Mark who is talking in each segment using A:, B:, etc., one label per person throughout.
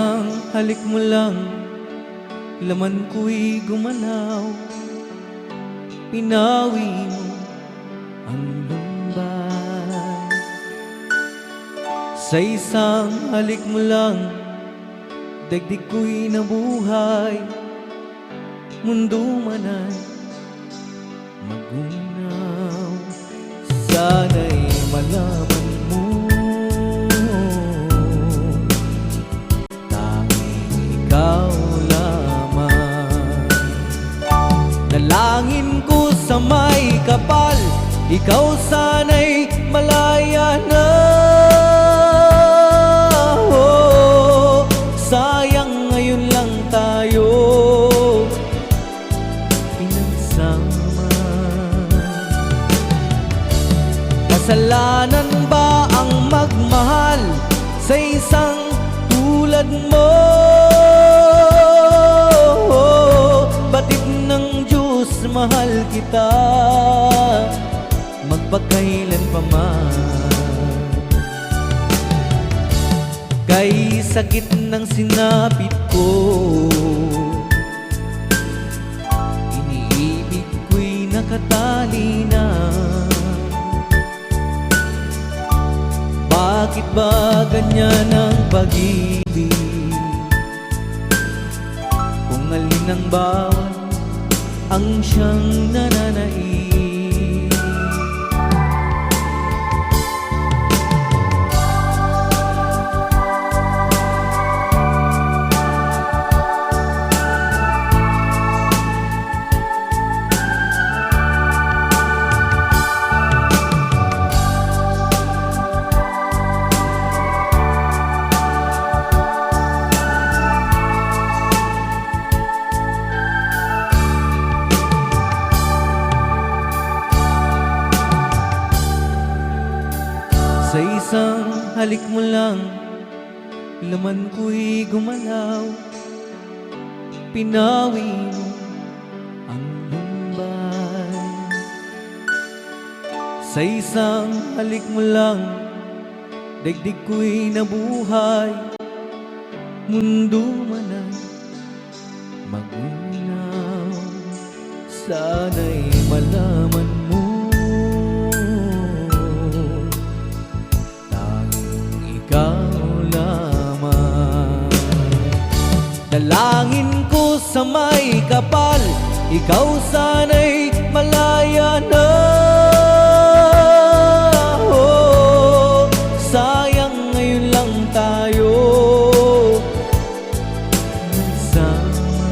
A: isang halik mo lang, laman ko'y gumalaw. Pinawi mo ang lumbay. Sa isang halik mo lang, daigdig ko'y nabuhay. Mundo man ay magunaw. Sana'y malaman mo, tanging ikaw lamang. Nalangin ko sa may kapal, ikaw sana'y malaya na. Oh, sayang ngayon lang tayo pinagsama. Kasalanan ba ang magmahal sa isang tulad mo? Batid ng Diyos, mahal kita magpakailan pa man. Kay sakit ng sinapit ko, iniibig ko'y nakatali na. Bakit ba ganyan ang pag-ibig? Kung alin ang bawat ang siyang nananaig. Sa isang halik mo lang, laman ko'y gumalaw. Pinawi mo ang lumbay. Sa isang halik mo lang, daigdig ko'y nabuhay. Mundo man ay magunaw. Sana'y malaman mo, ikaw lamang. Dalangin ko sa may kapal, ikaw sana'y malaya na. Oh, sayang ngayon lang tayo nagsama.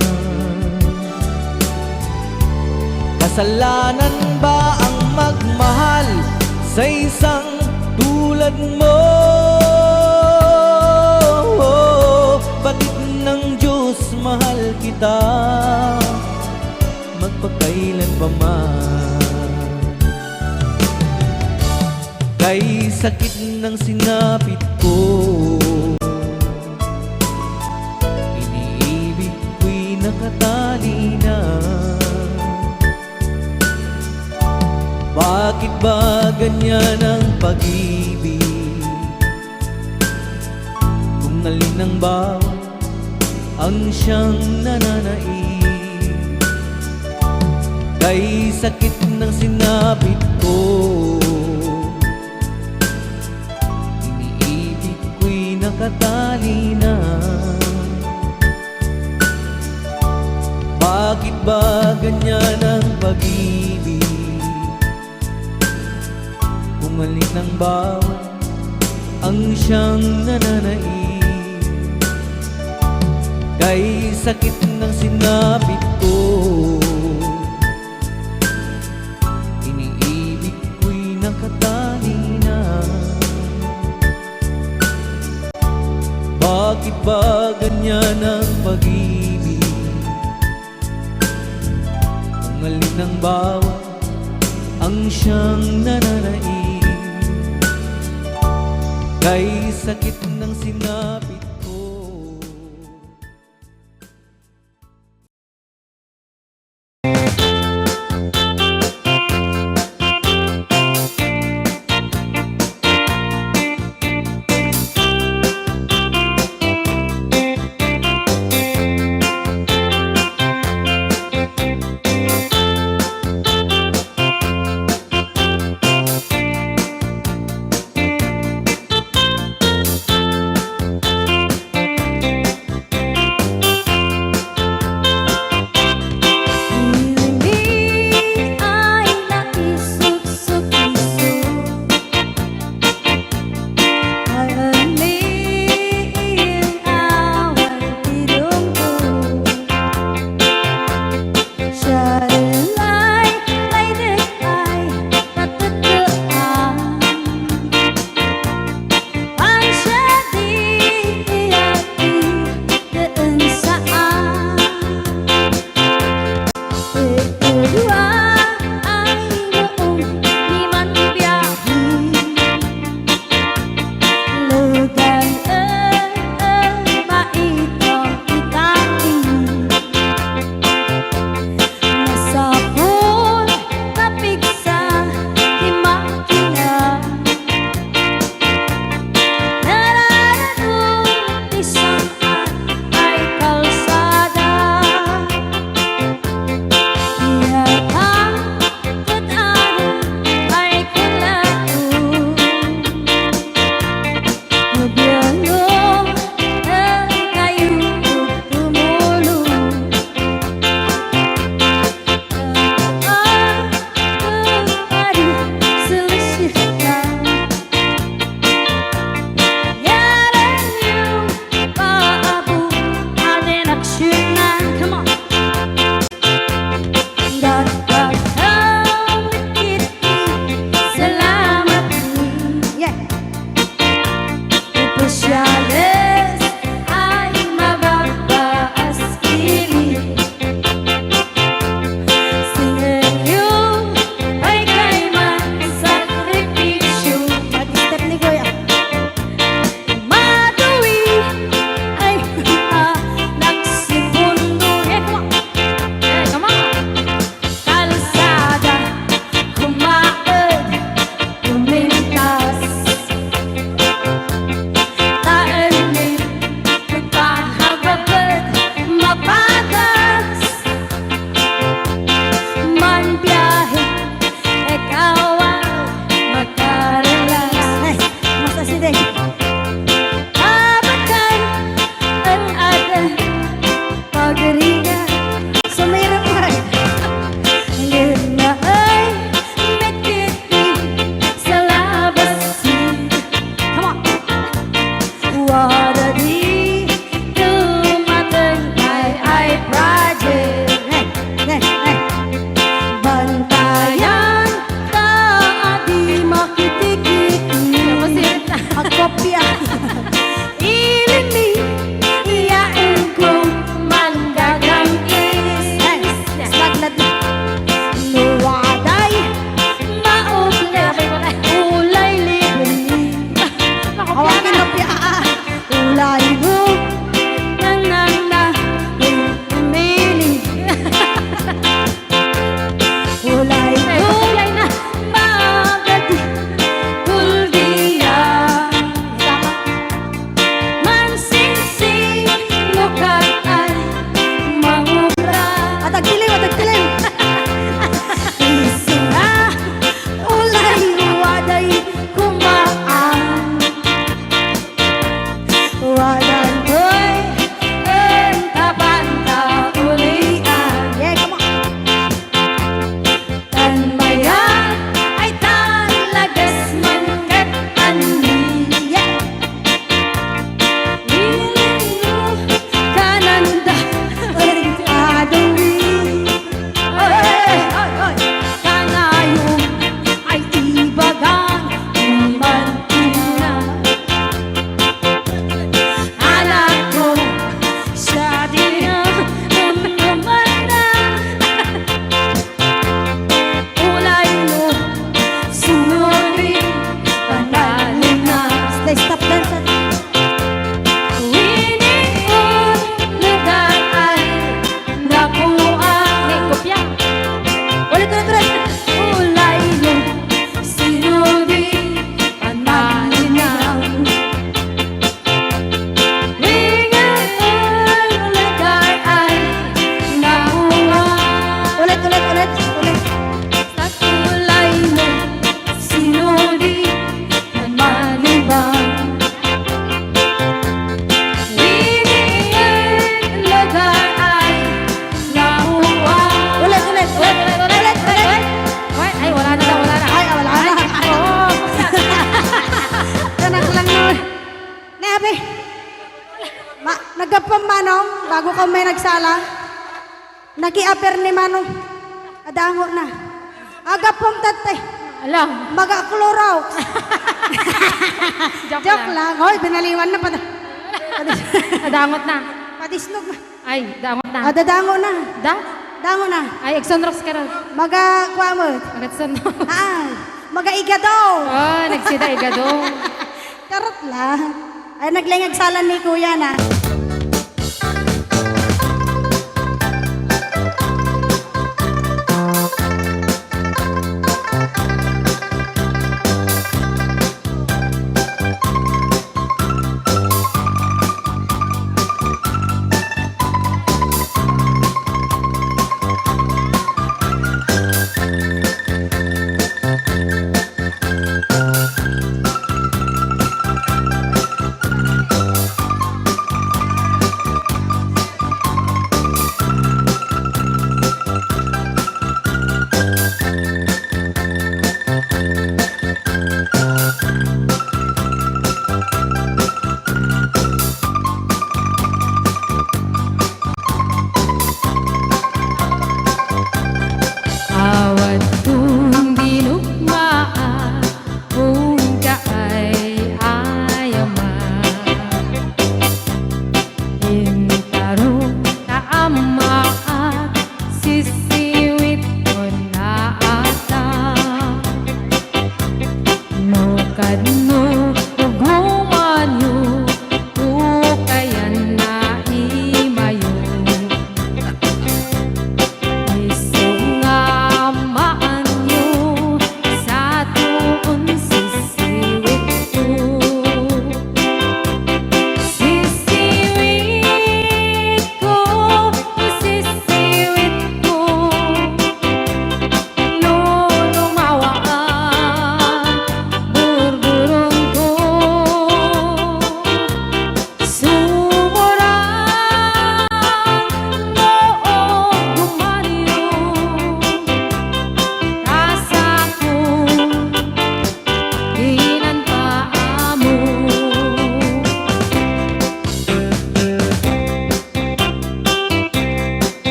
A: Kasalanan ba ang magmahal sa isang tulad mo? Batid ng Diyos, mahal kita magpakailan pa man. Kay sakit ng sinapit ko, iniibig ko'y nakatali na. Bakit ba ganyan ang pag-ibig? Kung alin ang bawat ang siyang nananaig. Kay sakit ng sinapit ko, iniibig ko'y nakatali na. Bakit ba ganyan ang pag-ibig? Kung alin ang bawat ang siyang nananaig. Kay sakit ng sinapit ko, iniibig ko'y nakatali na. Bakit ba ganyan ang pag-ibig? Kung alin ang bawat ang siyang nananaig. Kay sakit ng sinapit ko.
B: Manong, bago ka may nagsala, naki-aper ni Manong. Adango na. Agapong tatay.
C: Alam.
B: Mag-aklorox. Joke lang. Hoy, binaliwan na pa.
C: Dadangot na.
B: Patisnog na.
C: Ay, dangot na.
B: Dadango na.
C: Da?
B: Dango na.
C: Ay, Exonrox ka rin.
B: Maga-kwamot.
C: Magatsunod.
B: Maga-igadaw.
C: Oh, nagsida igado.
B: Karot lang. Ay, naglingagsalan ni Kuya na.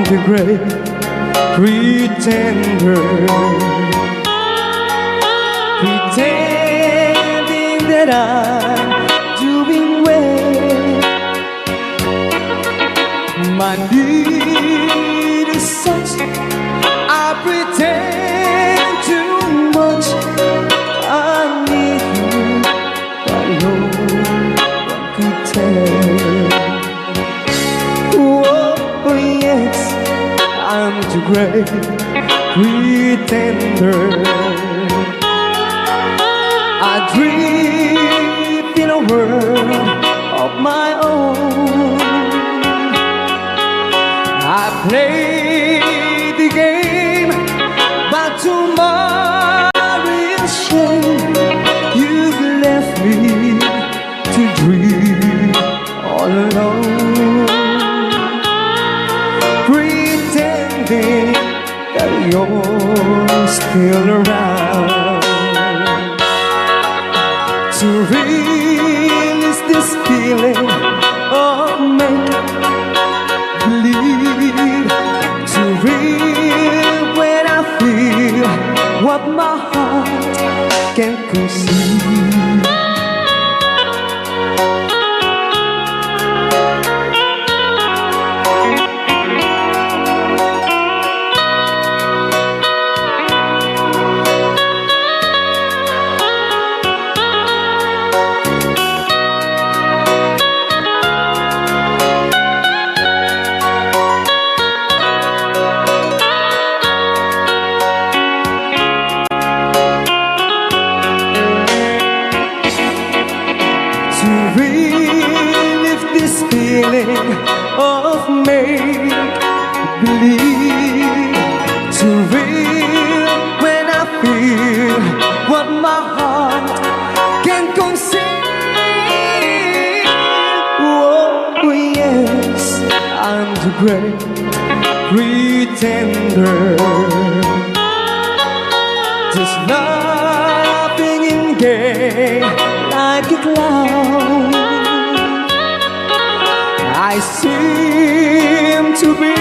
A: the great pretender, pretending that I'm doing well. My need is such, I pretend too much. I need you, but no one could tell. Oh yes, I'm too great pretender. I dream in a world of my own. I play the game, but tomorrow is shame. You've left me to dream all alone, pretending that you're still around. To release this feeling of make-believe, to real when I feel what my heart can't conceive. To relive this feeling of make-believe, to real when I feel what my heart can conceive. Oh yes, I'm the great pretender, just laughing in gay like a clown. I seem to be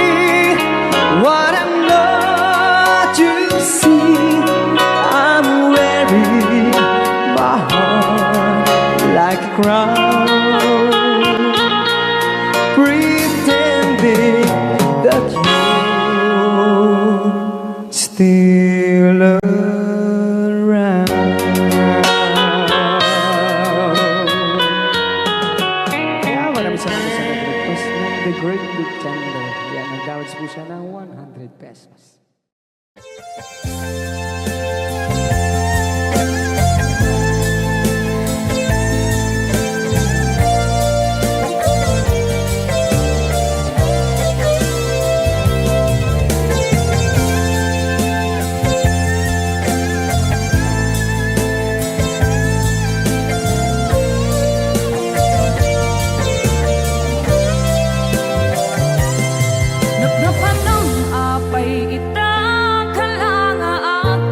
A: what I'm not, you see. I'm wearing my heart like a crown, pretending that you're still around. Kaya maraming salamat sa request ng The Great Pretender. Yan, nag-awards po siya ng 100 pesos.
D: Napanong apay ita kalanga at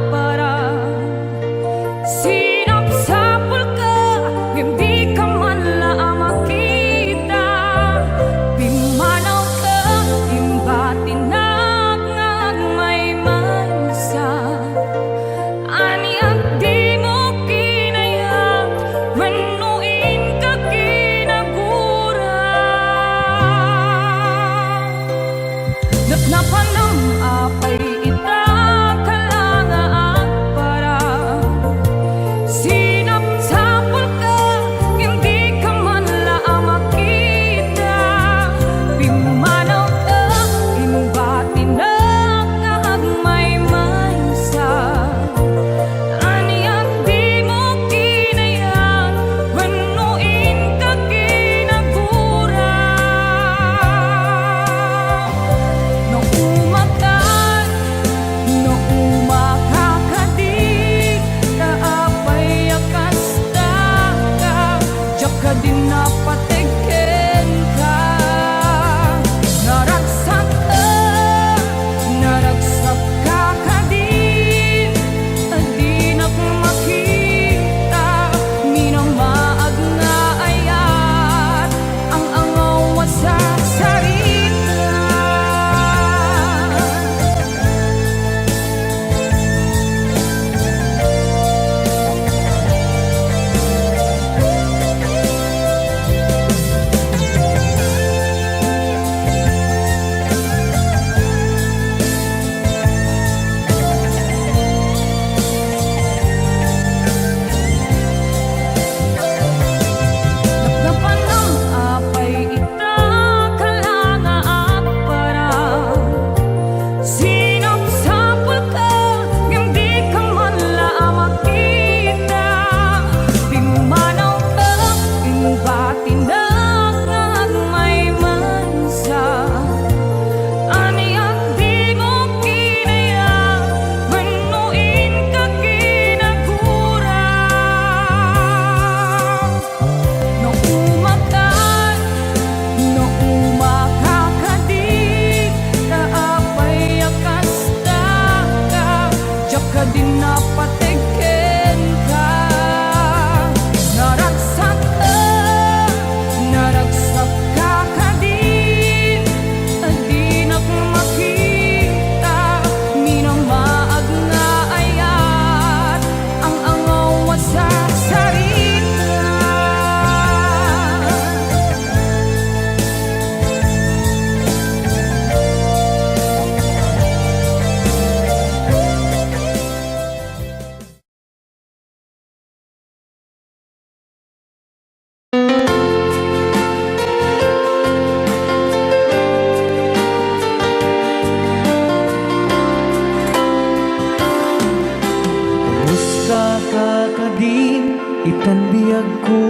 D: ko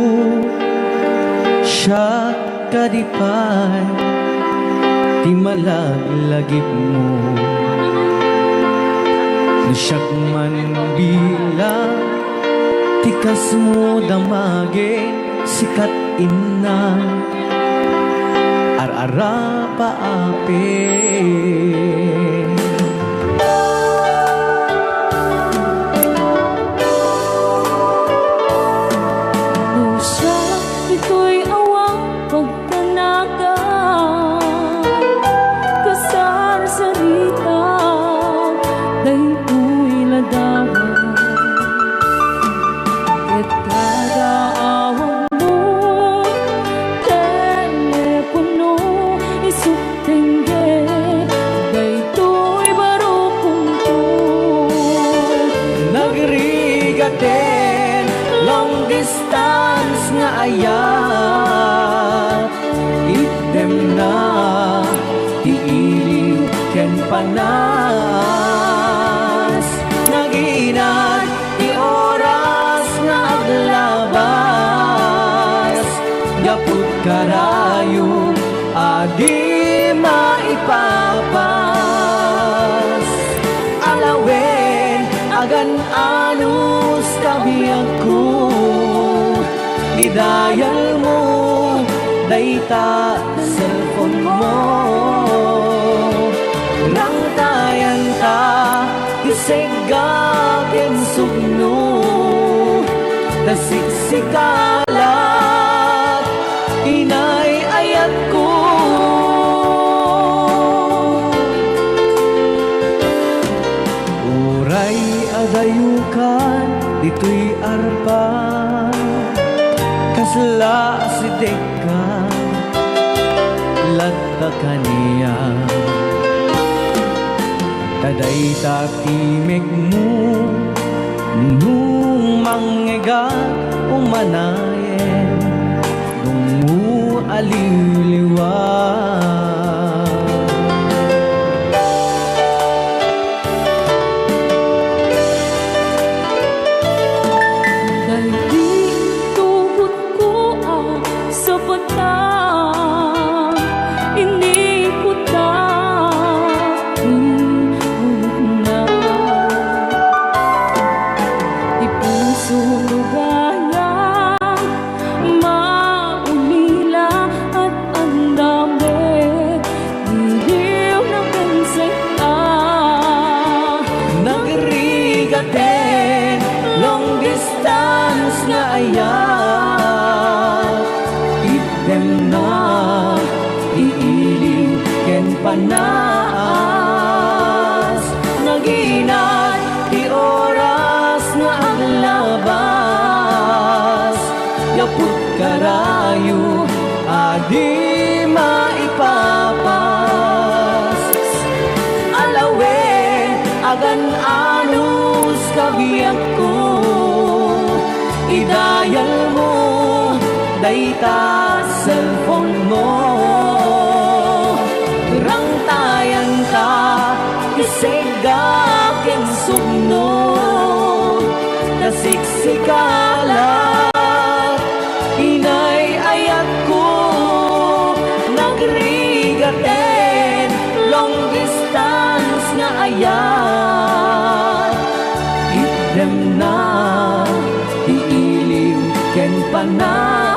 D: siya kadipay ti malaglagip mo siyak man bilang tikas mo damage sikat ina arara paape
E: Pusa, ito'y awang pagtanaga Kasar sarita, dayto'y ladawan Ket kada awang mo, telepono isutengge Dayto'y barokong to
D: nagrigaten long distance nga ayat idem na tiiliw ken panas naginat ti oras nga aglabas yaput karayo adi maipapas alawen agan anus kabiyag ko idayal mo dayta cellphone mo rangtayan ta isega ken sugno nasiksikalat inay ayat ko uray adayukan dito'y arpan kasla si deka latta kaniya taday tatimik mo nung mangega umanayen nung mo aliliwan
E: Dahil tubot ko sa batang inikot na di puso lugayang maulila at ang dami diliw na penseta
D: nagrigaten long distance nga ayat idem na iiliw ken panas naginat ti oras nga aglabas yaput karayo adi maipapas alawen agan anus kabiyag ko idayal mo dayta cellphone mo rangtayan ka isega ken sugno nasiksikalat inay ayat ko nagrigaten long distance nga ayat idem na iiliw ken panas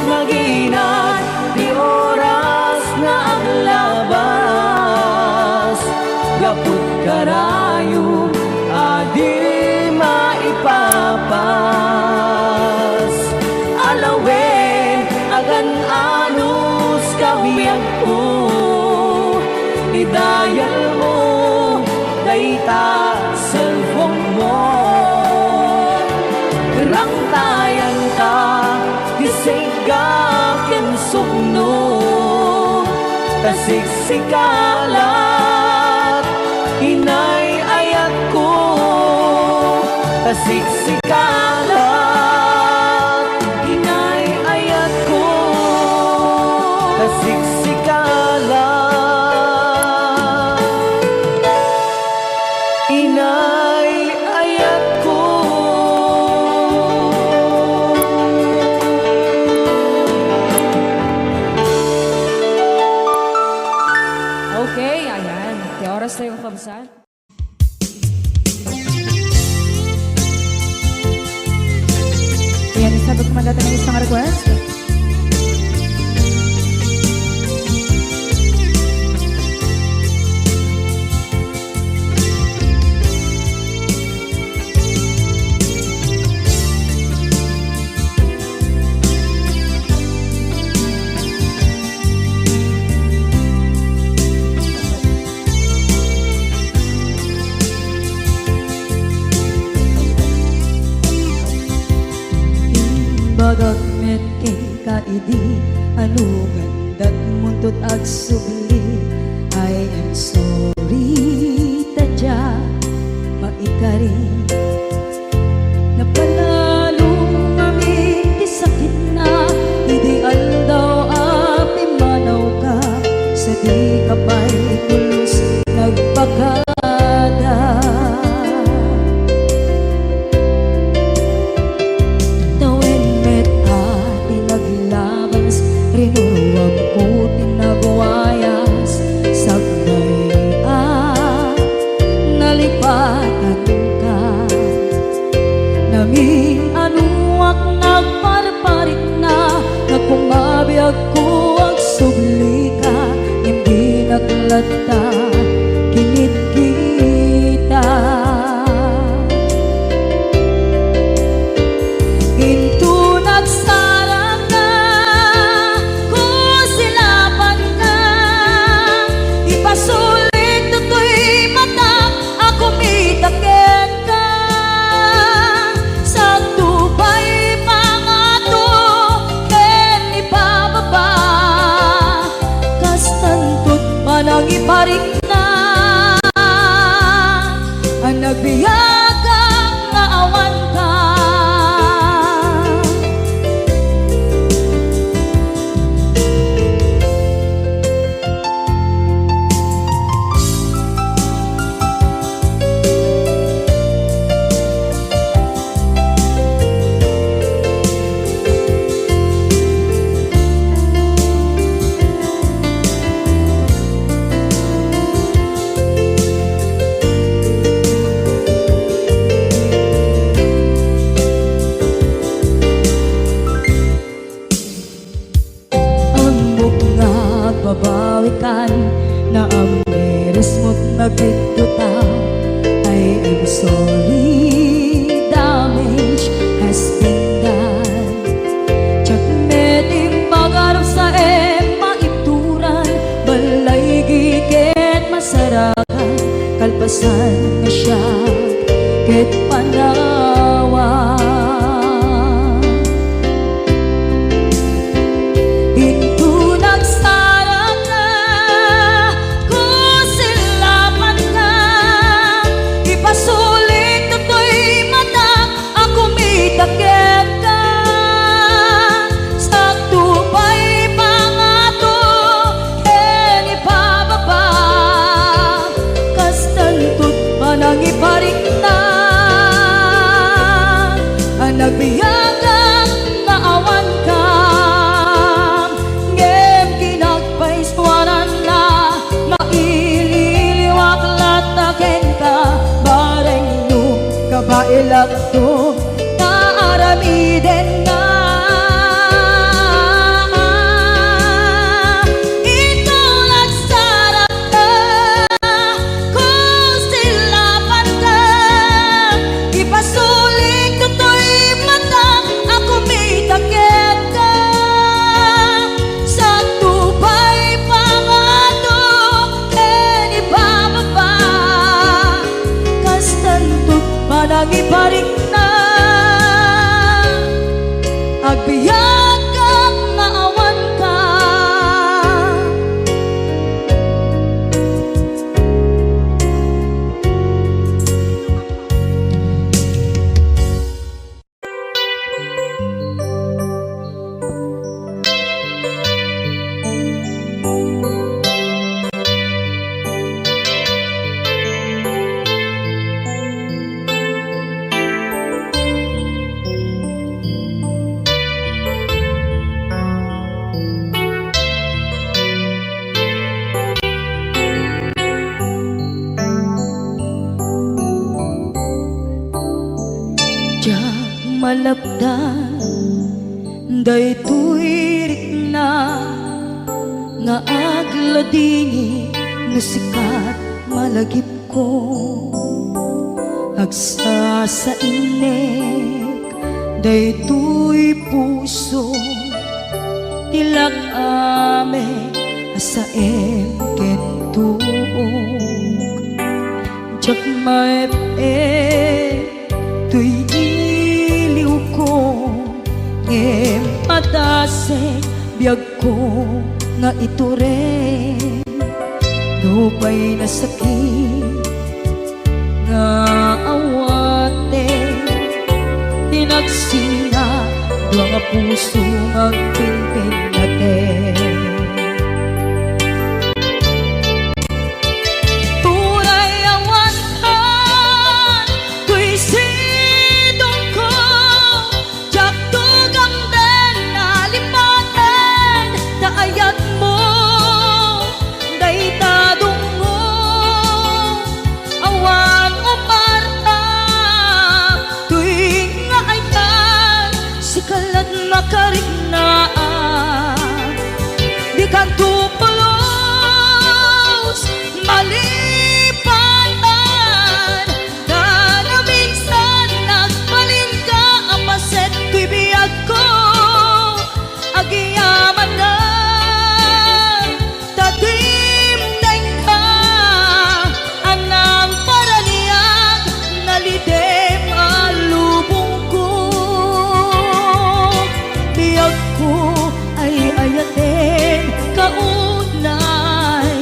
D: naginat di oras nga aglabas gaput karayo adi maipapas alawen agan anus kabiyag ko idayal mo dayta cellphone mo rangtayan ka isega ken sugno tasiksikalat inay ayat ko tasiksikalat inay ayat ko tasiksikalat inay ayat ko
F: idi anugan dat muntot ag subli. I am sorry tadya maikari napanalo kami di sakit na idi aldaw api manaw ka sa di kapay tulos nagpagada. Tawin met ati naglabas rinuwag ko tinagwayas sagnay nalipatan ka namin anuak nagparparit na nagpumabiyag ko ang subli ka hindi naglata kinit kita into nagsarang ka kung silapan ka ipasulit to'y mata ako mitakin ka sa tubay mga to ken ipababa kastantot manang iparik na ang nagbiyagang naawan ka. Babawikan na ang meres mo't nagpituta. I am sorry, damage has been done. Tsak meting magarap sa maituran balay giket masarakan kalpasan na siya ket panawa. Nagbiyagang naawan ka ngem kinagpaiswanan na maililiwak lataken ka bareng nung kabailak to naaramiden na. Nagiparik na agbiyak kang naawan ka. Malapdan day tuirik na nga agladini nasikat malagip ko agsa sa inek day tuy puso tilak ame asa kentuog jak maep tuy ngem padasig biyag ko nga ito rin Dupay na sakit nga awate Tinagsinga dua nga puso nga pimpin natin Tunay awan ka Tuy sidong ko Jak tugang den nalipaten Naayat mo Daytadong mo Awan o parta Tuy nga ayan Sikalat makariknaan Di ka tupulos Malipatan Na na minsan Nagbalin ka Ang paset tuy biyag ko Agiyaman na Tatimdeng ka Anang paraniyag Nalidem alubong ko Biyag ko ay ayatin kaunay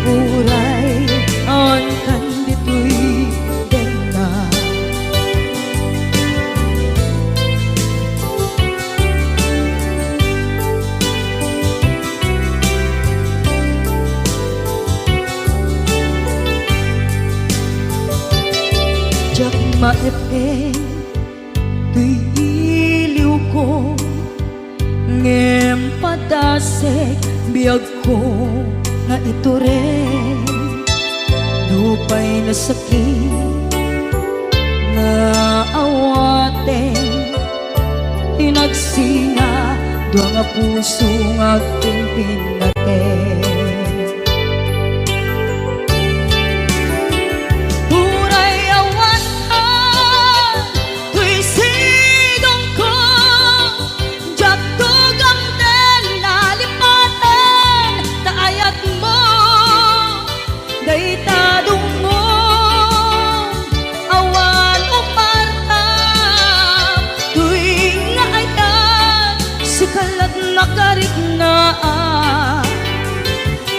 F: Uray ang kandito'y dena Jak maepeng tuy iliw ko ngem padasek biyag ko nga ito rin Dupay na sakit nga awate Tinagsinga dua nga puso nga pimpin natin Tunay awan ka Tuy sidong ko Jak tugang den nalipaten Naayat mo Daytadong mo Awan o parta Tuy nga ayan Sikalat makariknaan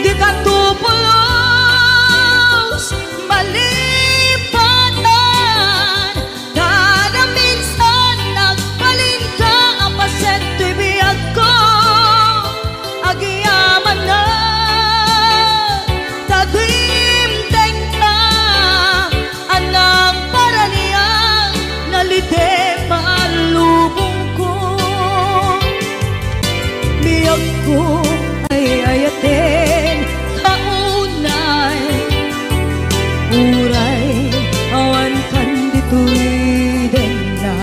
F: Di ka tupulos Malipatan Kada minsan Nagbalin ka Ang paset tuy biyag ko Agiyaman na Tatimdeng ka Anang paraniyang Nalidem alubong ko Biyag ko ay ayatin kaunay Uray awan kan dito'y dena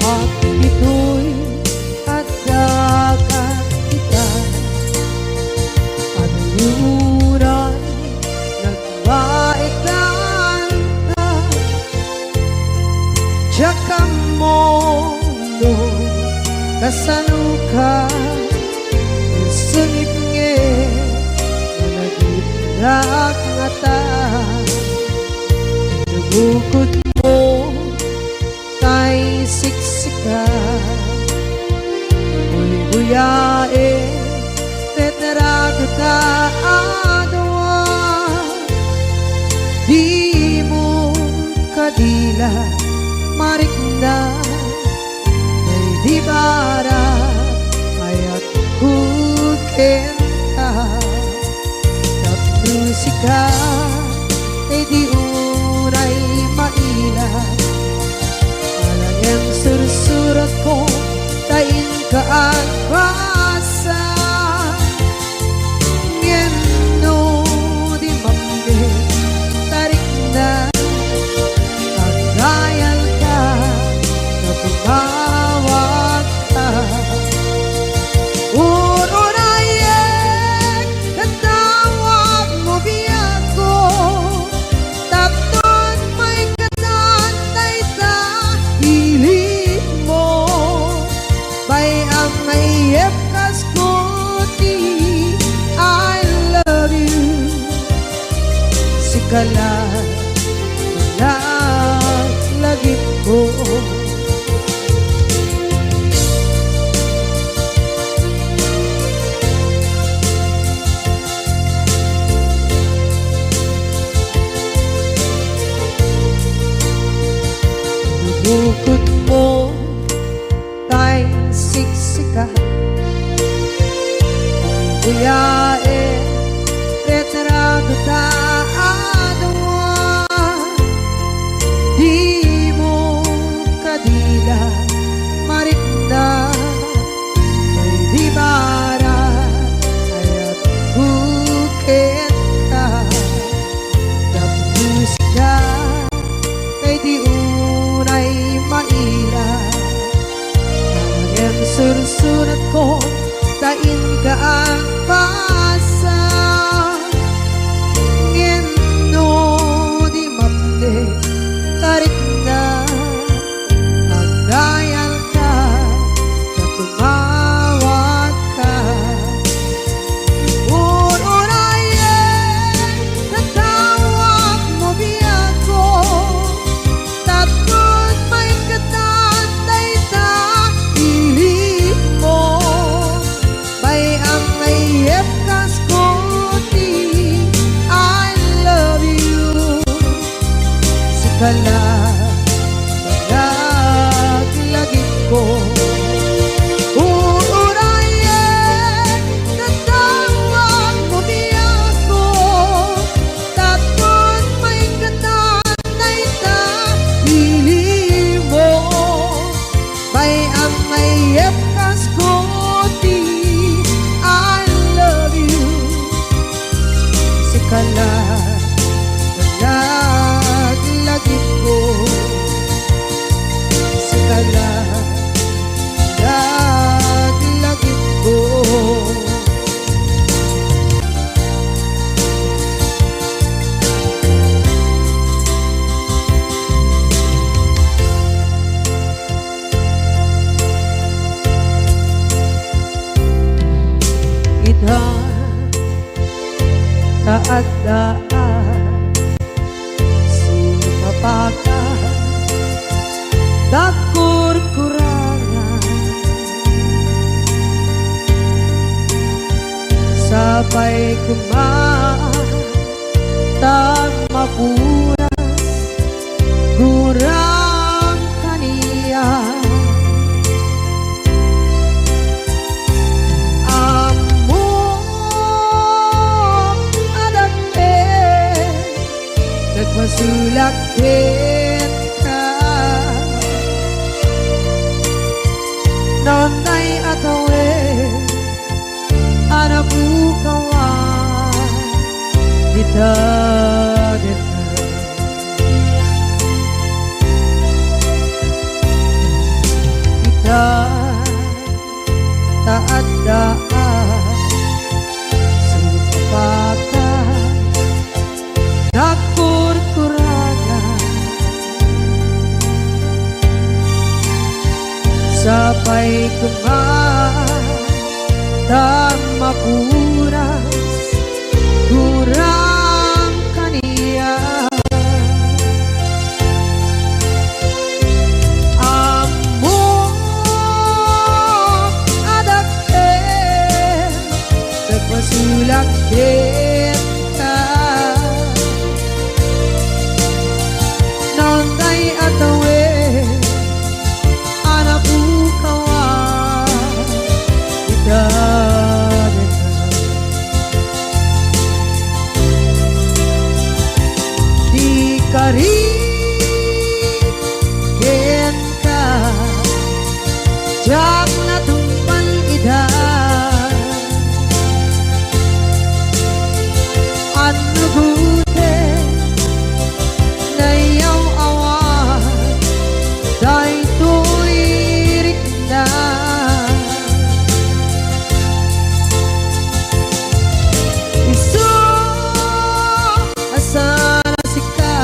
F: At ito'y adagan kita At yuray nagbaikan ka Diyak ang mundo kasaluka Sungit nge Nagitrak ngata Nagukod mo Tay siksika Uy-buyae Tetrago ta adwa Di mo kadila Marikna Ay di bara Ayat kukenta Tapusika Ay di uray maila Yang sursurat ko Tain kaagwasa Ngeno di mamma kalat lagip ko. Bukod mo tay siksika buyae retrado taadwa di mo kadila marikna may di bara ayat bukit ka tapos ka kay di unay maira ang sursunat ko tain ka ang pasa ngeno di mapde tarik na ang dayal ka na tumawag ka unayen tatawag mo biyak ko tapos may katatay ta ilit mo may ang mayep kas koti I love you sikala naglagit ko uurayen tatawag mo biyak ko tapos may katatay ta pili mo may ang mayep kas koti I love you sikala naglagit ko sikala naglagit ko. Ita taadaan sumapaka dakur-kurangan sabay kumaan tan mapuras gurang kaniya nagmasulakit ka nonday atawe anabukawan kita kita taadaan supapakan dakur-kurangan sabay kumaan dan mapuras kurang kaniya amo adake nagmasulakit ka nonday atawe anabukawan ita di karigin ka jak na tumpan idan ano gute na yaw awan day tuirik na iso asana sika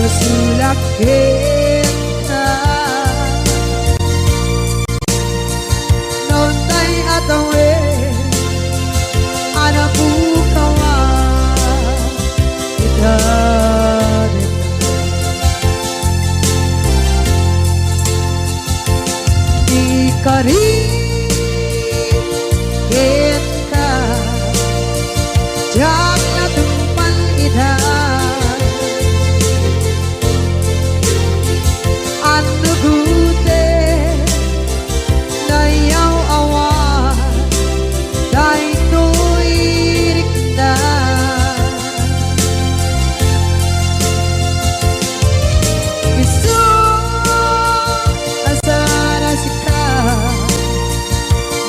F: Nasulak kita noon tay atawe anak bukawa kita di kari kita jangan tumpan ida anu gute na yaw awan dahil tuirik na Isu asana sika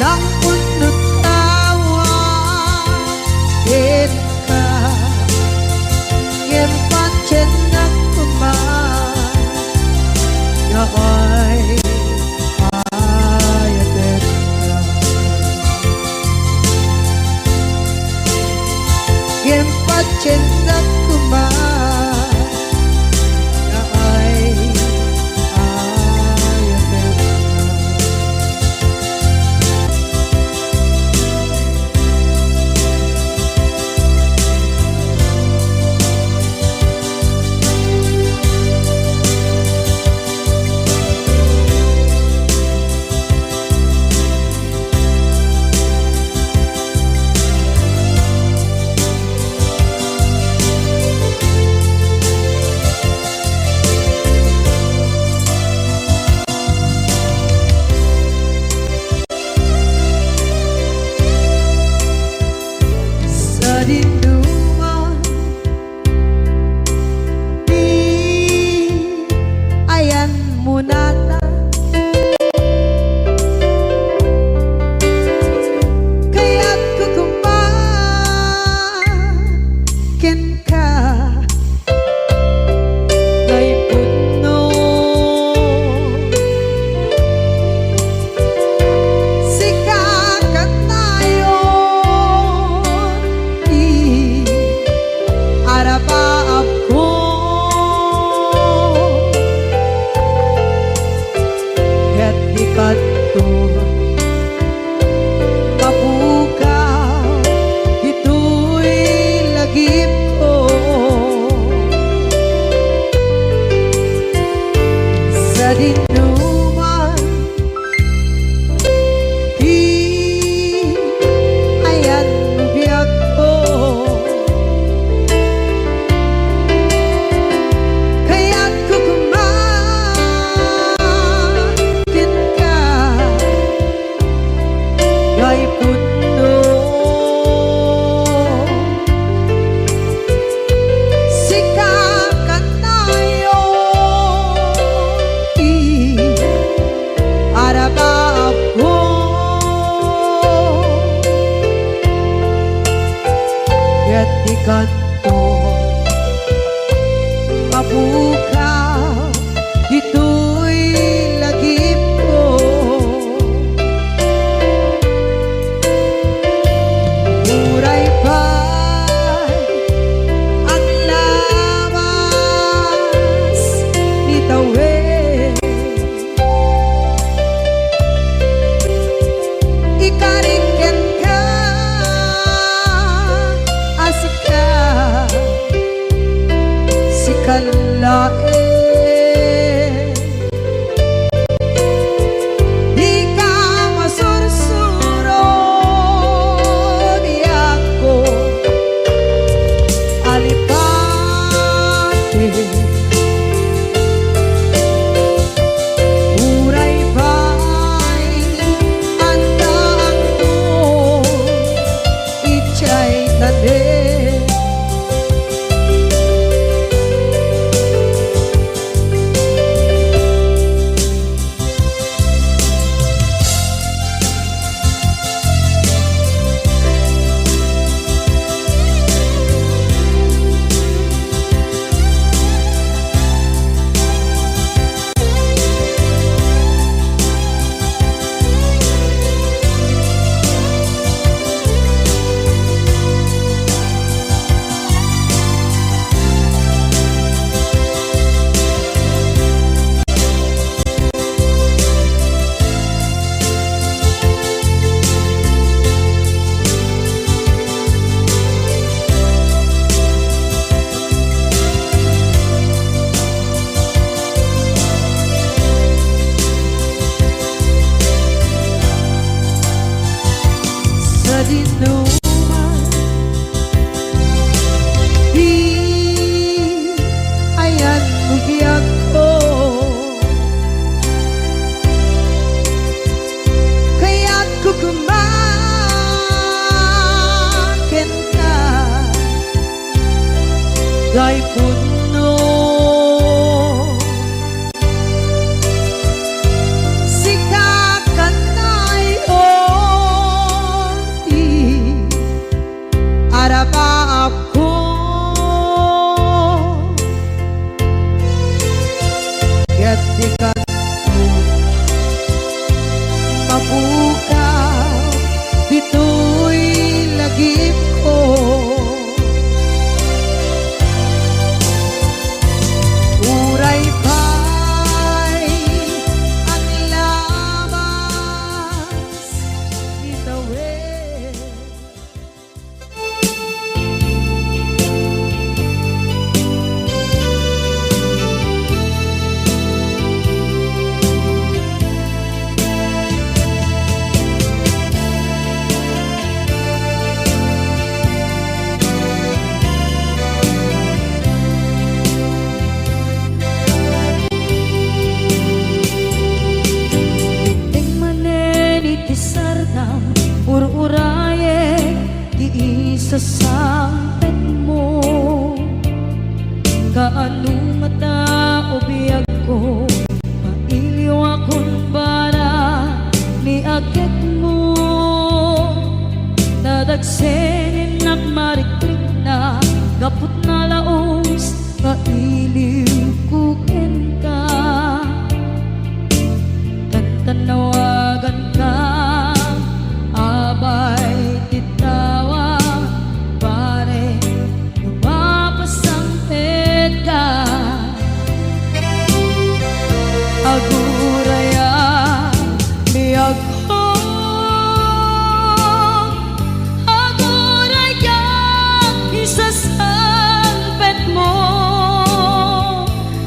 F: nang punot tawa kita ngem pancen nak kuman Yahay ayatet na ngem pancen nak kuman Yahay ayatet na sa dinduman di ayan munata kaya't kukumakin ka ngay puno sikakat tayo di arabaab ko ket di kadto mapukaw dito'y lagip ko sa dinuman di ayan biyag ko kaya't kukumakin ka ngay puno sikakat tayo di arabaab ko ket di kanto mapukaw dito'y lagip ko mapukaw dito'y lagip ko. Uray pa'y ang labas itawid. Ting manen iti sardam ururaye di isa sampet mo. Kaano mata o biyag ko mailiw akong bara ni agit mo. Nadagsenin nagmariklik na gapot na laos mailiw kukin ka. Tanawagan ka, abay titawa, pare lumapasampit ka. Aguraya, biyag ko, aguraya, isasampit mo.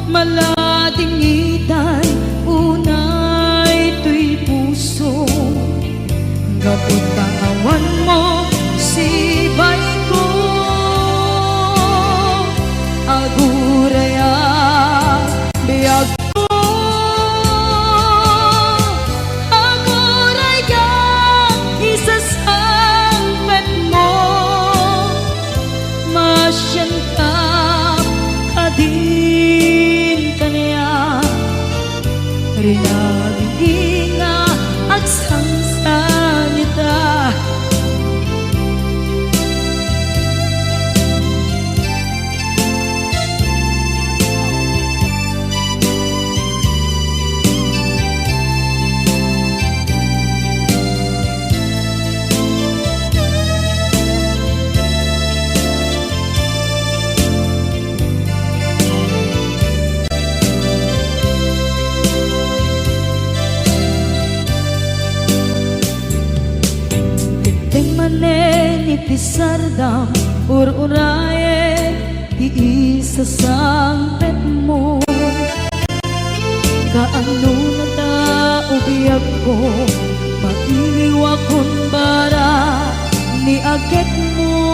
F: Malading itay, unay to'y puso. Gapot pangawan mo, sibay ko. Aguraya, biyag ko. Aguraya, isasampit mo. Masyan ka, kadin kaniya. Rinabing nga at sangsanita. Ting manen iti sardam ururaye di isa sampet mo. Kaano na ta ubiyag ko mailiw akong bara ni agit mo.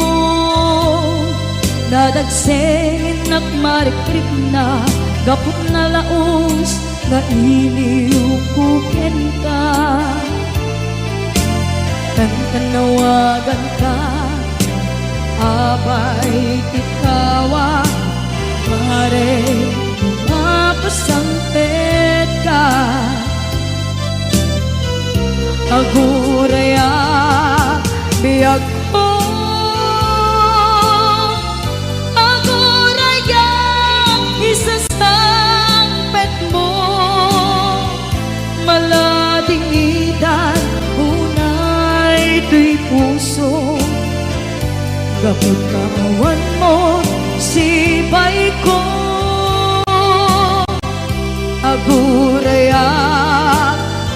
F: Nadagsenin nagmarikrik na gapot na laos na iliw kukin ka. Tanawagan ka, abay tikawa, pare lumapasampit ka. Aguraya, biyag ko. Aguraya, isasampit mo. Malading idan, ito'y puso. Gapot kawan mo, sibay ko. Aguraya,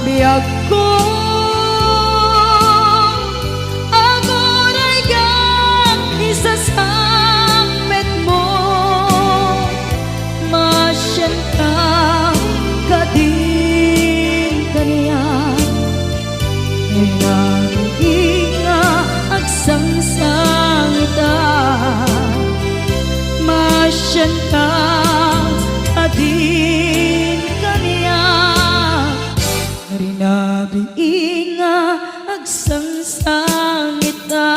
F: biyag ko. Aguraya, isasampit mo. Masyan ka, kadin kaniya. Inga agsangsangita. Masyan ka, adin kaniya. Rinabi nga agsangsangita.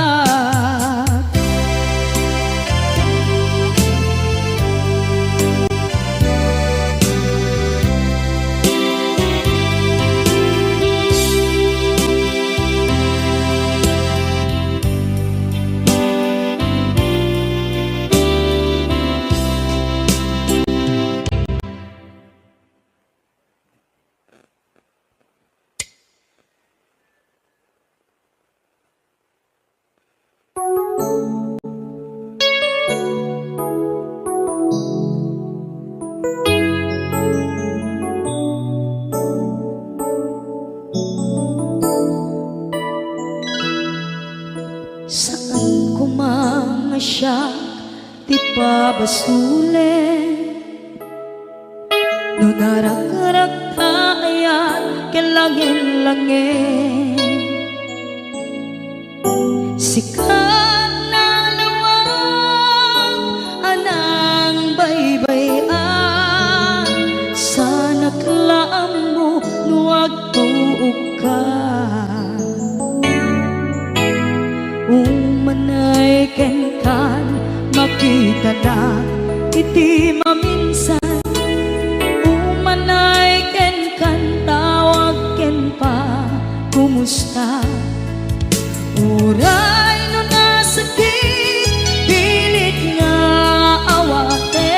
F: siya ti pabasule no narak-arak tayan kelangin-langin sikat na lawang anang baybayan sana klaam mo nuwag tuog ka umanay ken kan makita na iti maminsan umanay ken kan tawag ken pa kumusta uray no nasakit pilit nga awate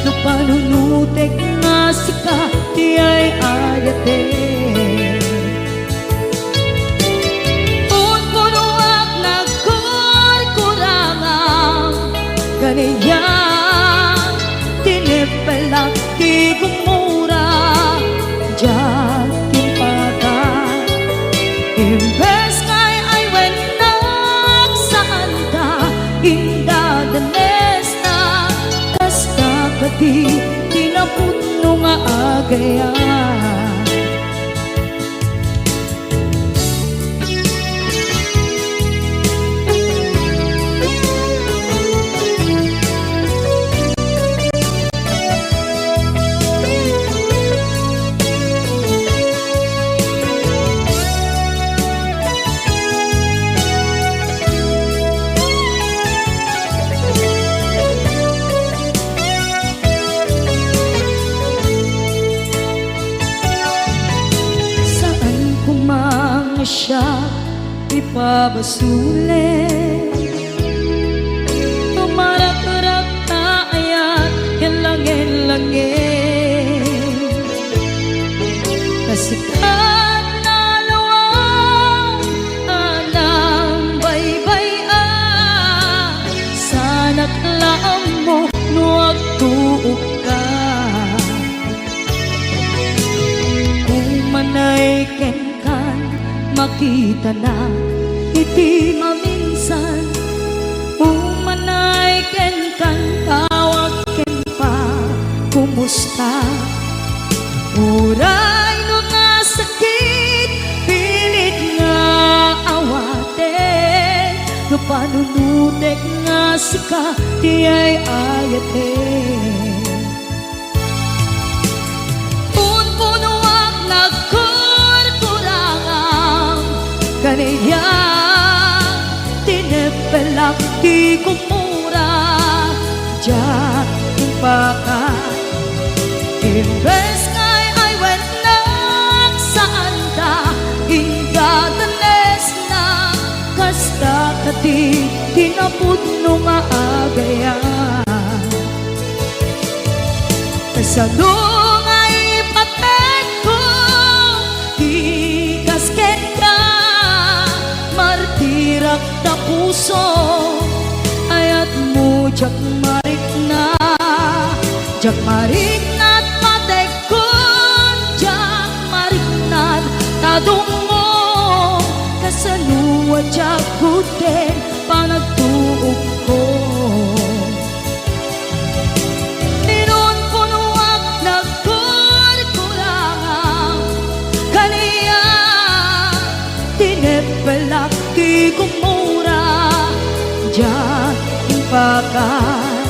F: no panunutek nga sika di ay ayate unpunuak nagkurkurangang ganiya tinipelak di gumura diyan timpakan imbes ngay ay wenak saan ka indadanes na kasta kadi tinaputno nga agayan siya ipabasule tumarak-rak na ayan hilangin-langin kasikat na lawang anang baybayan sana't laam mo nuwag tuog ka umanay ken makita na iti maminsan umanay ken kan tawag ken pa kumusta uray no nasakit pilit nga awate no panunutek nga sika di ay ayate unpunuak kaniya tinipelak di kumura diyan timpakan imbes ngay ay wenak saan ta indadanes na kasta kadi tinaputno nga agayan kasano nga ipatek ko di kasken ka martirak na puso ayat mo jak marik na at matekon jak marik na tadong mo kasaluwa jak kuten panagtuog ko ninon punuak nagkurkurangang kaniya tinipelak di kumura diyan timpakan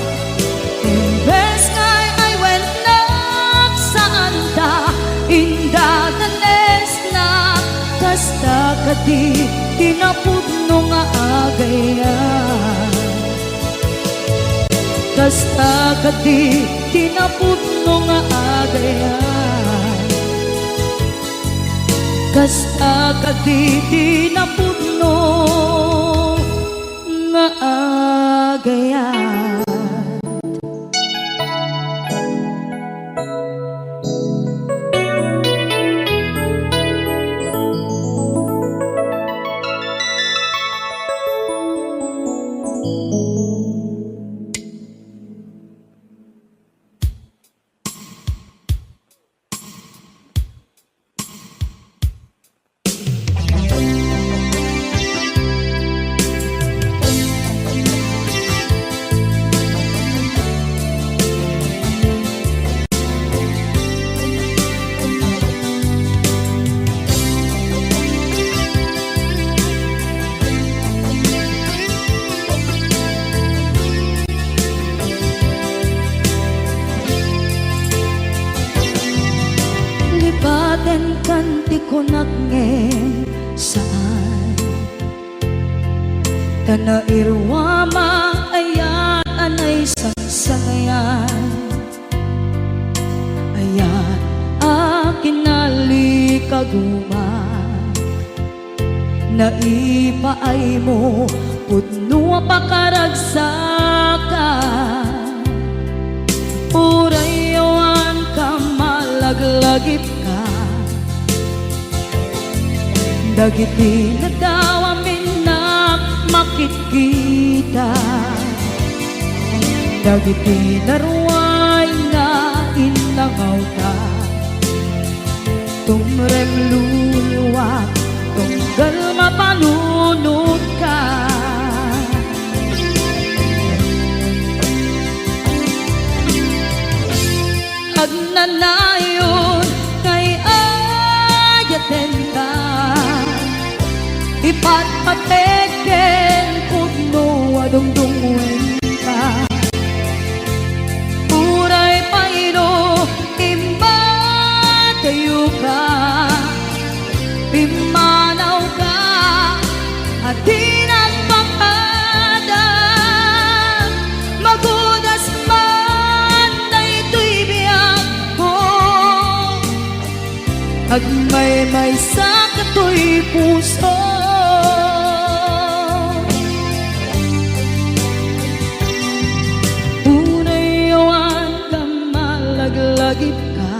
F: imbes ngay ay wenak saan ta indadanes na kasta kadi tinaputno nga agayan kasta kadi tinaputno nga agayan kasta kadi tinaputno nga agayan kanti ko nagngeng saan Tanairwama ayan anay sangsangayan Ayan akin nalikaguma Naipaay mo putno pakaragsakan Urayawan ka malaglagip ka Dagiti na daw amin na makikita Dagiti na ruway na inangaw ka Tumrem luluwa tunggal mapalunod ka Agnanayon kay ayaten ka Ipatpateken putno adungdungwen ka Uray pairo imbatayo ka Pimanaw ka at di nagpakada Magudas man na ito'y biyak ko Agmay-may sa kato'y puso Unayawan ka malaglagip ka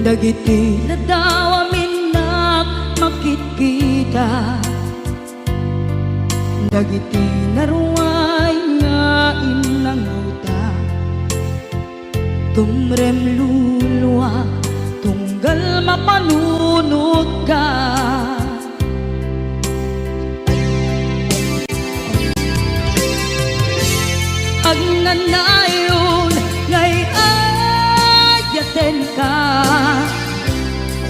F: Dagiti na daw amin na makikita Dagiti na ruway nga inangauta Tumrem luluwa tunggal mapanunod ka Agnanayon ngay ayaten ka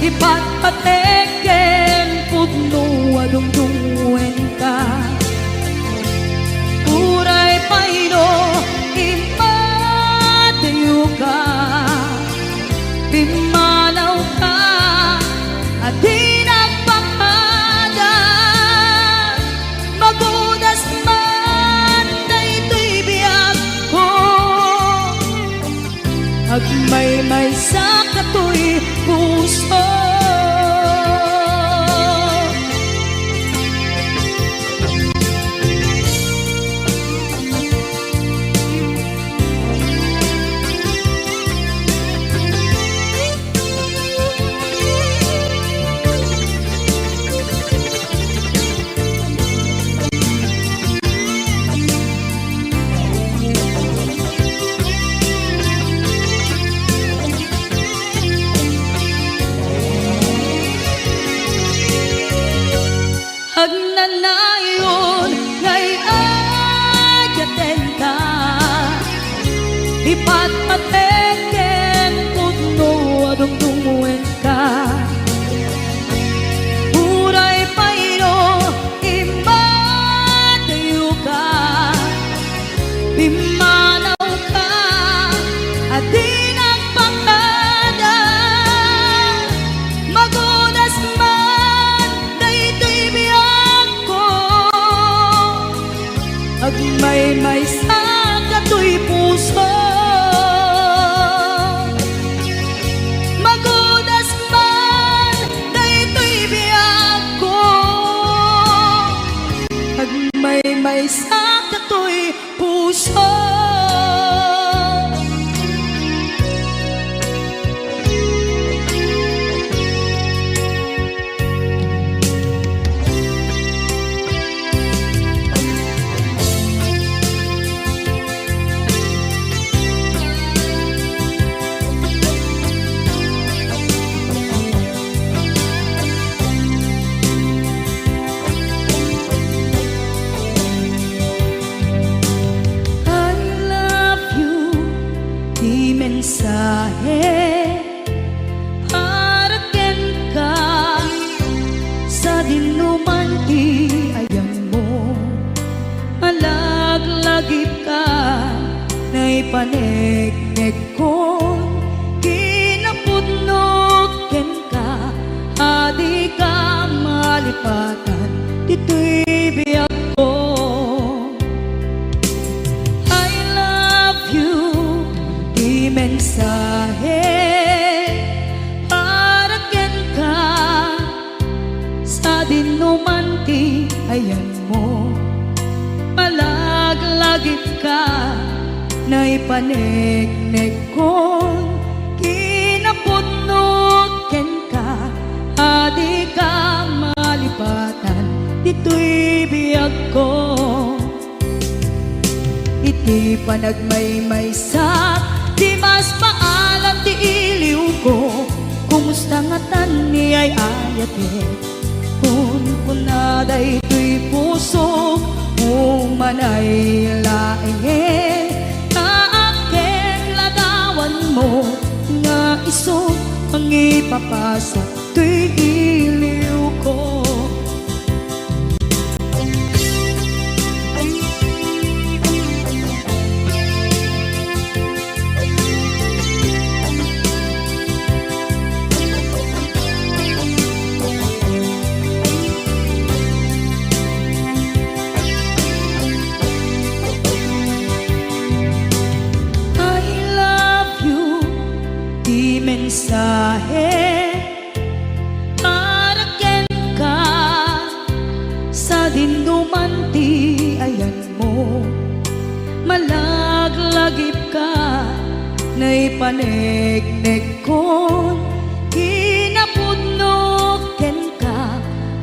F: Ipatpateken putno adungdungwen ka Uray paino impatayo ka Pimanaw ka at di nagpakada Magudas man na ito'y biyak ko Agmay-may sa kato'y puso adi ka malipatan, dito'y biyak ko. I love you, di mensahe para ken ka sa dinumanti ayan mo. Malaglagip ka na ipanegnek ko, kinapudnot ken ka, adi ka malipatan, dito'y biyag ko. Iti panagmaymaysak, di mas maalam ti iliw ko, kumusta nga tan ni ay ayate, kun kunaday to'y puso, umanay laeng, naakeng ladawan mo, nga iso ang ipapasa, to'y iliw ko. Mensahe para ken ka sa dinumanti ayan mo. Malaglagip ka na ipanegnek ko, kinapudnok ken ka,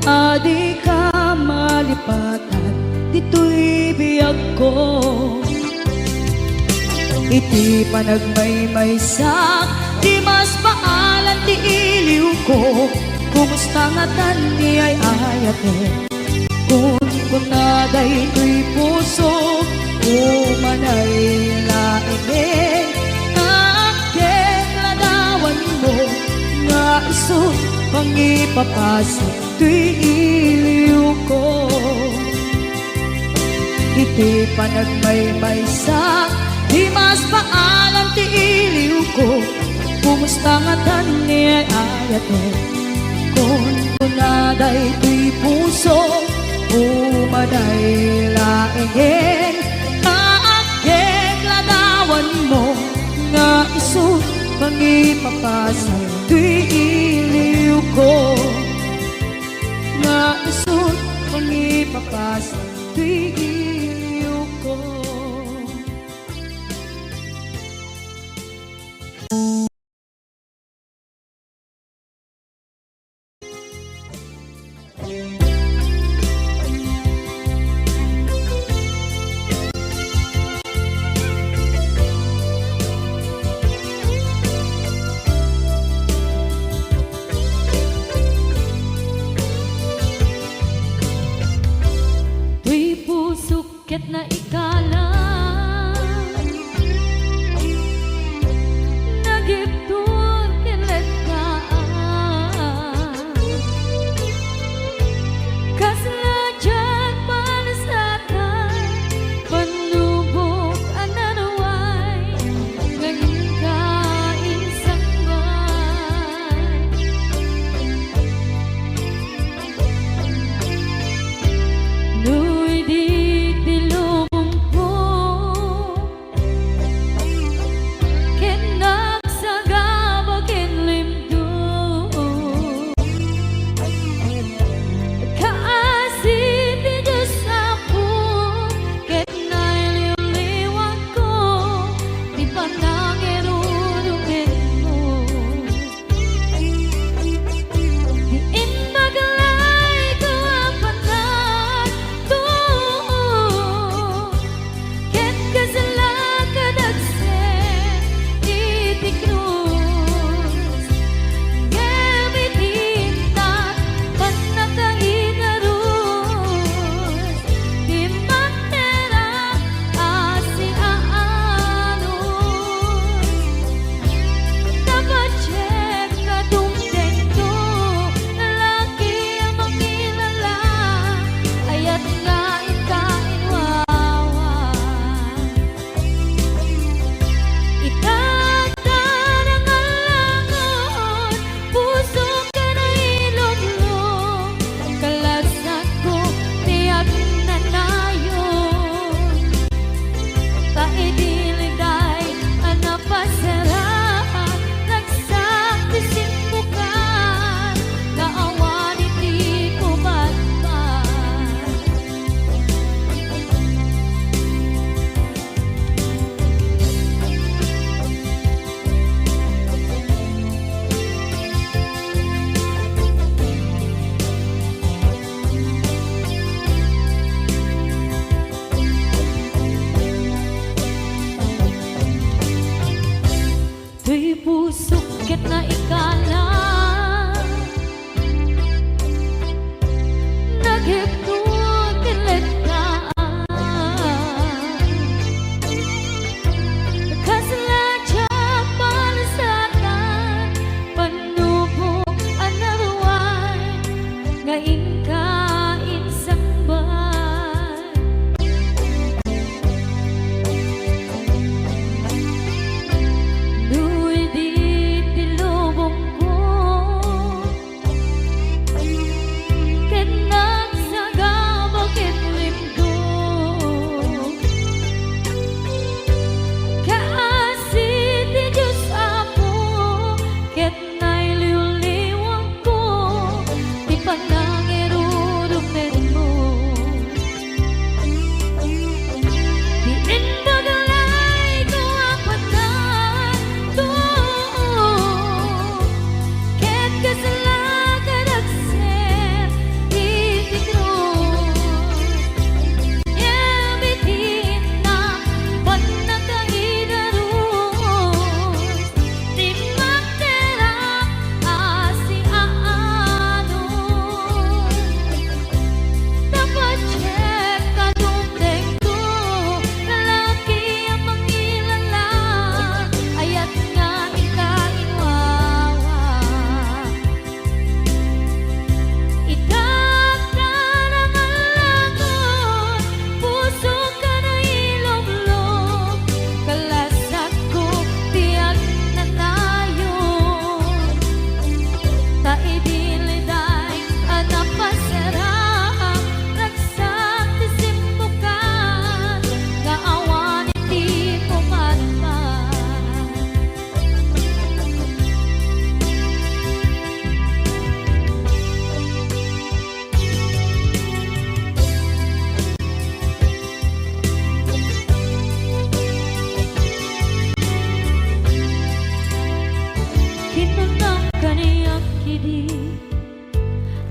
F: adi ka malipatan, dito'y biyag ko. Iti panagmaymaysak, di mas maalan ti iliw ko, kumusta nga tan ni ay ayate, kun kunaday to'y puso, umanay laeng, naakeng ladawan mo, nga iso pang ipapasa, to'y iliw ko. Iti panagmaymaysak, di mas maalam ti iliw ko, kumusta nga tan ni ay ayate, kun kunaday to'y puso, umanay laeng, naakeng ladawan mo, nga iso pang ipapasa, to'y iliw ko. Nga iso pang ipapasa, to'y iliw ko.
E: Tuy pusukit na ikalang nagiptur kinet ka,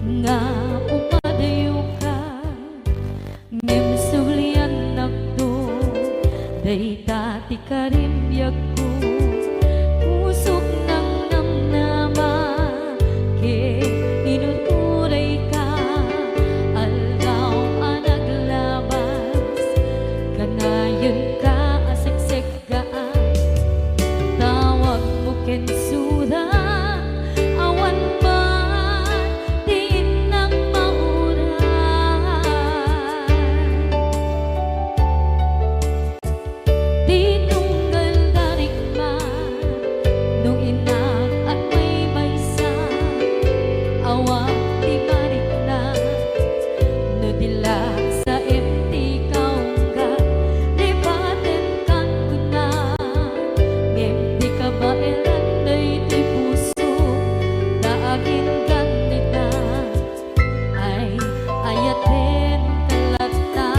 E: nga upadayo ka ngem sublian nakto day tati karimbyak ko pusok ng namnama ke inuturay ka aldaw anaglabas kanayon ka asiksik gaan tawag mo kensura awan man diin ng mauran di tunggal darik man nung inak at may maysa awang di marik na no dila sa empty kaungga libaten kan kuna empty ka ba elanday di puso daagin ganita ay ayaten talata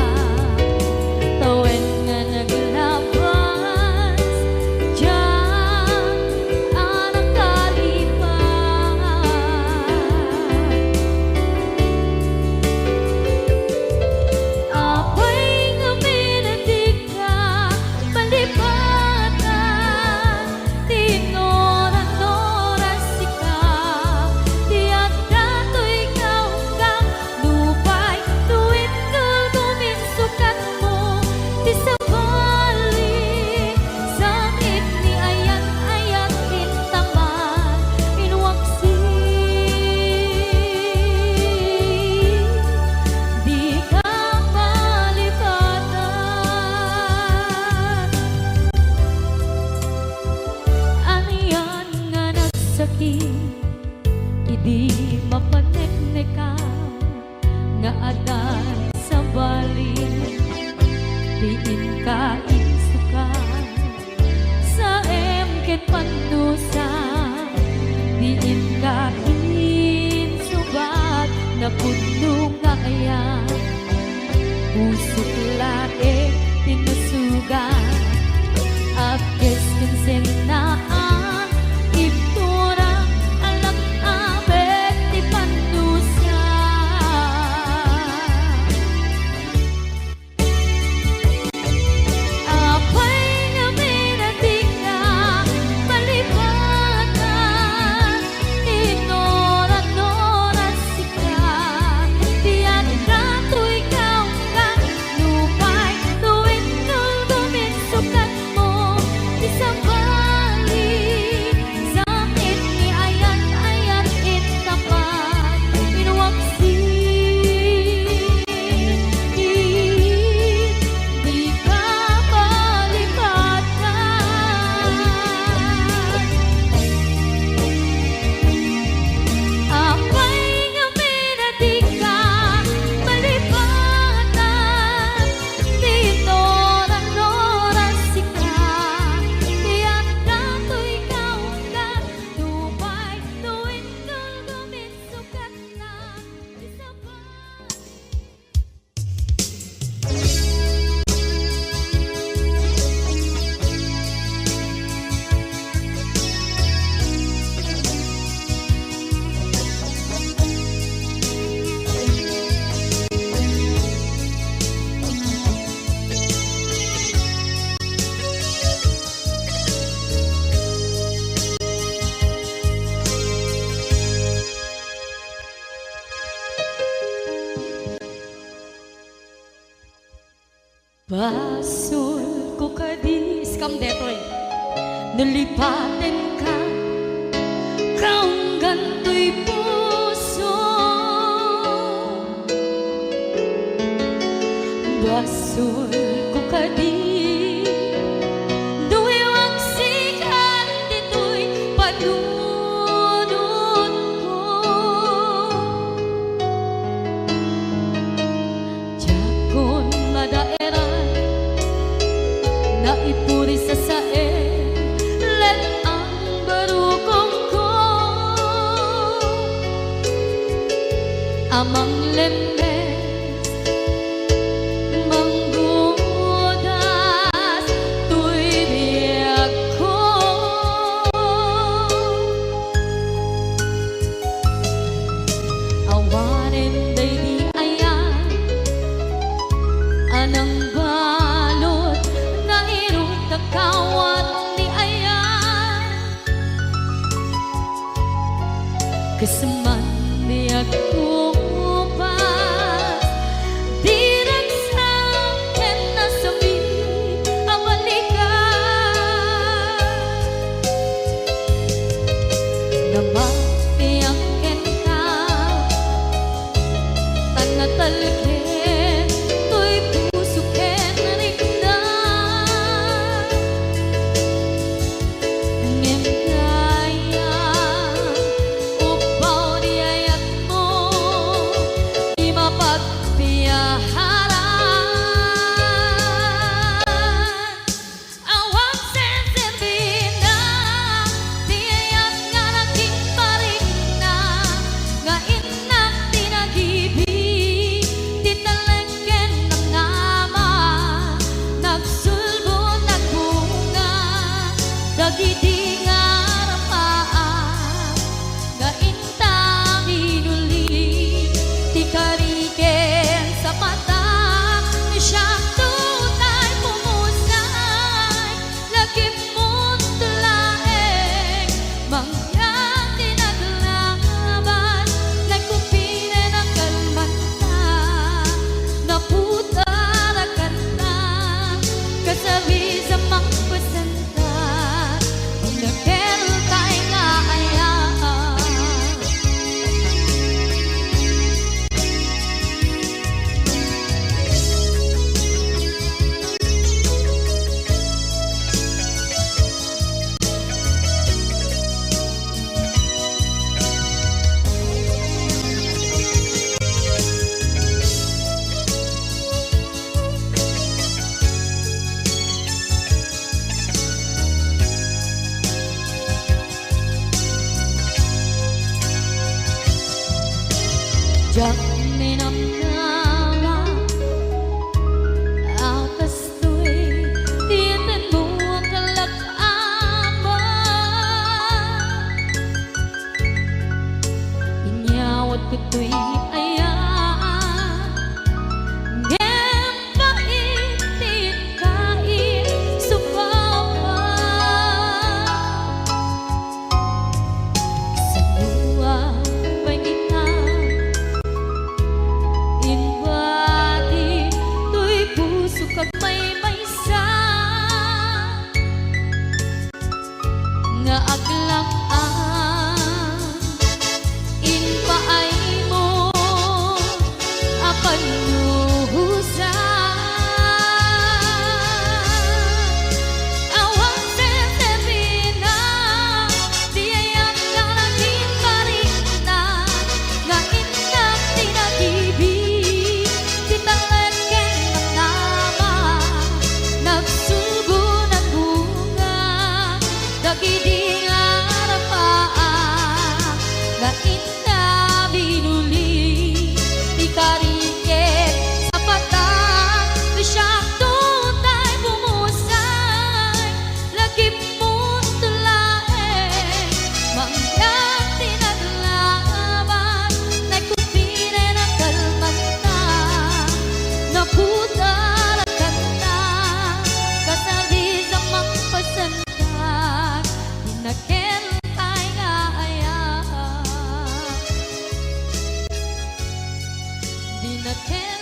E: tawen nga naglabas diyan anak kalipan apay nga minatig ka palipatan tinoran-noran sika tiyak dato'y kaunggang lupay tuwid kal guminsukat mo di sa balik sakit ni ayat-ayat intaman inwaksi di ka malipatan aniyan nga nagsakit idi mapaneknekan nga adan sa balik diin ka insukan sa emket panusa diin ka insubat na puno nga ayan pusok lae tinusugan apkes kinsenaan ipturang alak abet di panusa apay nga minatig ka palipatan tinoran-noran sika tiyak dato'y kaunggang lupay tuwid kal guminsukat mo di sa balik sakit ni ayat-ayat intapan inwaksi di ka malipatan apay nga minatig ka malipatan tinoran-noran sika tiyak dato'y kaunggang lupay tuwid kal guminsukat na di sa balik Basol ko kadis kam detoy nalipaten ka kaunggan to'y puso basol ko kadis duwewang sikat dito'y panunod ko Jakon madaeran na ipuri sa sae let ang barukong ko amang lemes manggudas tuy biyak ko awan nagkupas. Di nagsakin na sabi ang balikan. Na mapiyangkin ka, tanatalkin, to'y pusukin rin na. Ngem kaya, upaw di ayat mo, di mapagpiyaharan. Awang sensirbin na, di ayat nga naging paring na, nga inak tinagibig, titalengken ng nama, nagsulbo nagbunga, dagidi nga rapaan, nga intang inuli, ti kariken sa mata, ni siyang tutay pumusay, lagi mo't tulaeng, mangyang tinaglaban, nagkupine ng kalmanta, naputarakan na, kasabi sa mga pasanta, kung nagkeroon tayo nga ayaan. Diyak minamnama, akas to'y tiyatin mo ang kalak-ama. Inyawat ko to'y ayaan, ngem paitin kain supawa. Sa luwa pangitang inbati, to'y puso kag may maysa, nga aglang-an, inpaay mo akan luhusan. Awang senserina, di ayat nga naging paring na, nga inak tinagibig, titalengken ng nama, nagsulgo ng bunga, dagidi nga rapaan, nga ina binuli, di kariken sa mata, di siyang tutay bumusay, lagi mo't tulaeng, mangyang tinaglaban, nagkupine ng kalmanta, naputarakan na, kasabi sa mga pasanta, dinakil tayo nga ayaan. Dinakil